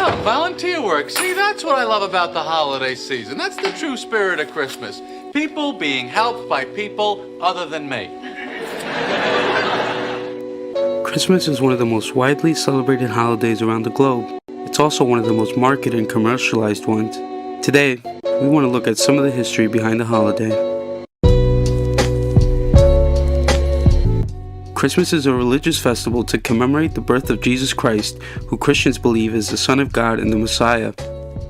Yeah, volunteer work. See, that's what I love about the holiday season. That's the true spirit of Christmas. People being helped by people other than me. Christmas is one of the most widely celebrated holidays around the globe. It's also one of the most marketed and commercialized ones. Today, we want to look at some of the history behind the holiday. Christmas is a religious festival to commemorate the birth of Jesus Christ, who Christians believe is the Son of God and the Messiah.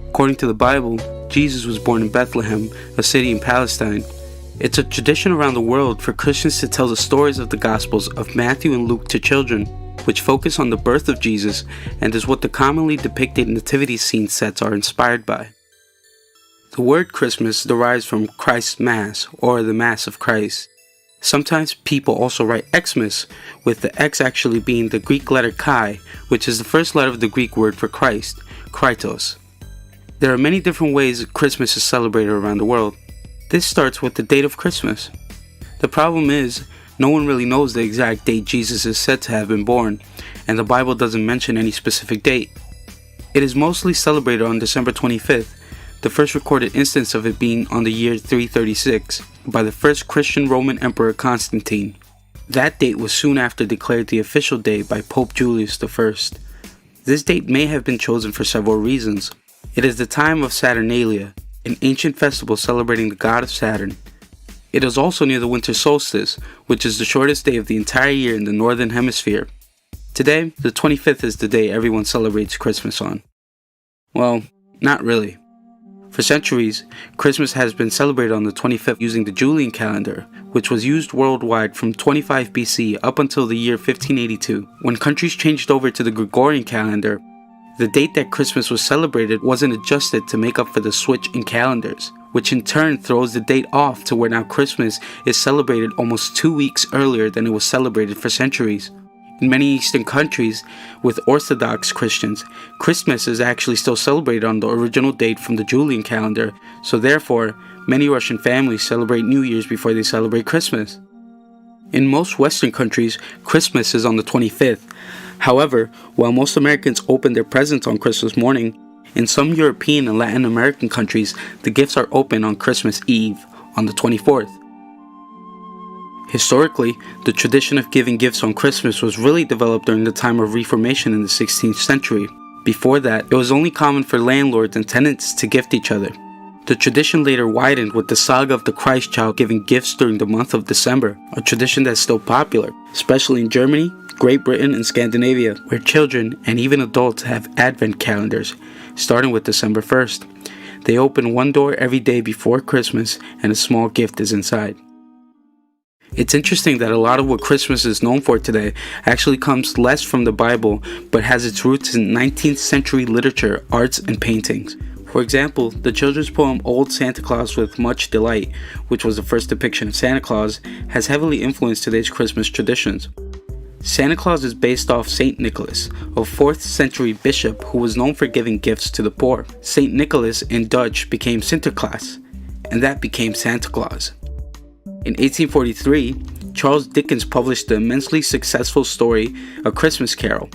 According to the Bible, Jesus was born in Bethlehem, a city in Palestine. It's a tradition around the world for Christians to tell the stories of the Gospels of Matthew and Luke to children, which focus on the birth of Jesus and is what the commonly depicted nativity scene sets are inspired by. The word Christmas derives from Christ's Mass, or the Mass of Christ. Sometimes people also write Xmas, with the X actually being the Greek letter chi, which is the first letter of the Greek word for Christ, Christos. There are many different ways Christmas is celebrated around the world. This starts with the date of Christmas. The problem is, no one really knows the exact date Jesus is said to have been born, and the Bible doesn't mention any specific date. It is mostly celebrated on December 25th, the first recorded instance of it being on the year 336, by the first Christian Roman Emperor Constantine. That date was soon after declared the official day by Pope Julius I. This date may have been chosen for several reasons. It is the time of Saturnalia, an ancient festival celebrating the god of Saturn. It is also near the winter solstice, which is the shortest day of the entire year in the northern hemisphere. Today, the 25th is the day everyone celebrates Christmas on. Well, not really. For centuries, Christmas has been celebrated on the 25th using the Julian calendar, which was used worldwide from 25 BC up until the year 1582. When countries changed over to the Gregorian calendar, the date that Christmas was celebrated wasn't adjusted to make up for the switch in calendars, which in turn throws the date off to where now Christmas is celebrated almost 2 weeks earlier than it was celebrated for centuries. In many Eastern countries, with Orthodox Christians, Christmas is actually still celebrated on the original date from the Julian calendar, so therefore, many Russian families celebrate New Year's before they celebrate Christmas. In most Western countries, Christmas is on the 25th. However, while most Americans open their presents on Christmas morning, in some European and Latin American countries, the gifts are opened on Christmas Eve, on the 24th. Historically, the tradition of giving gifts on Christmas was really developed during the time of Reformation in the 16th century. Before that, it was only common for landlords and tenants to gift each other. The tradition later widened with the saga of the Christ child giving gifts during the month of December, a tradition that's still popular, especially in Germany, Great Britain, and Scandinavia, where children and even adults have Advent calendars, starting with December 1st. They open one door every day before Christmas, and a small gift is inside. It's interesting that a lot of what Christmas is known for today actually comes less from the Bible, but has its roots in 19th century literature, arts, and paintings. For example, the children's poem Old Santa Claus with Much Delight, which was the first depiction of Santa Claus, has heavily influenced today's Christmas traditions. Santa Claus is based off Saint Nicholas, a 4th century bishop who was known for giving gifts to the poor. Saint Nicholas in Dutch became Sinterklaas, and that became Santa Claus. In 1843, Charles Dickens published the immensely successful story A Christmas Carol.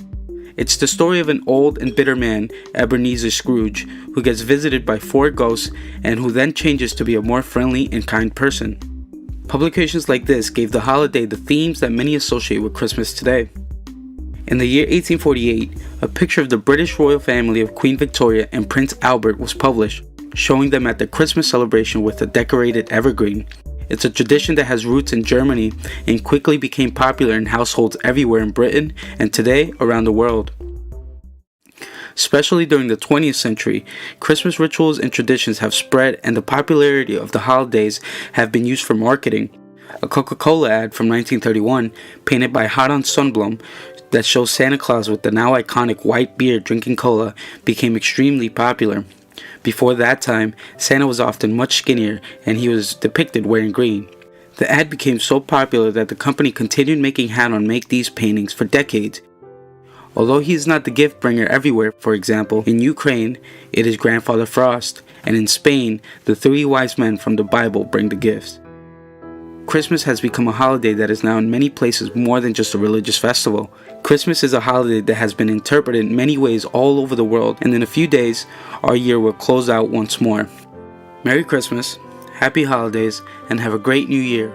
It's the story of an old and bitter man, Ebenezer Scrooge, who gets visited by 4 ghosts and who then changes to be a more friendly and kind person. Publications like this gave the holiday the themes that many associate with Christmas today. In the year 1848, a picture of the British royal family of Queen Victoria and Prince Albert was published, showing them at the Christmas celebration with a decorated evergreen. It's a tradition that has roots in Germany and quickly became popular in households everywhere in Britain and today around the world. Especially during the 20th century, Christmas rituals and traditions have spread, and the popularity of the holidays have been used for marketing. A Coca-Cola ad from 1931, painted by Hadan Sundblom, that shows Santa Claus with the now iconic white beard drinking cola, became extremely popular. Before that time, Santa was often much skinnier, and he was depicted wearing green. The ad became so popular that the company continued making Hadan make these paintings for decades. Although he is not the gift bringer everywhere, for example, in Ukraine, it is Grandfather Frost, and in Spain, the 3 wise men from the Bible bring the gifts. Christmas has become a holiday that is now in many places more than just a religious festival. Christmas is a holiday that has been interpreted in many ways all over the world, and in a few days, our year will close out once more. Merry Christmas, Happy Holidays, and have a great New Year.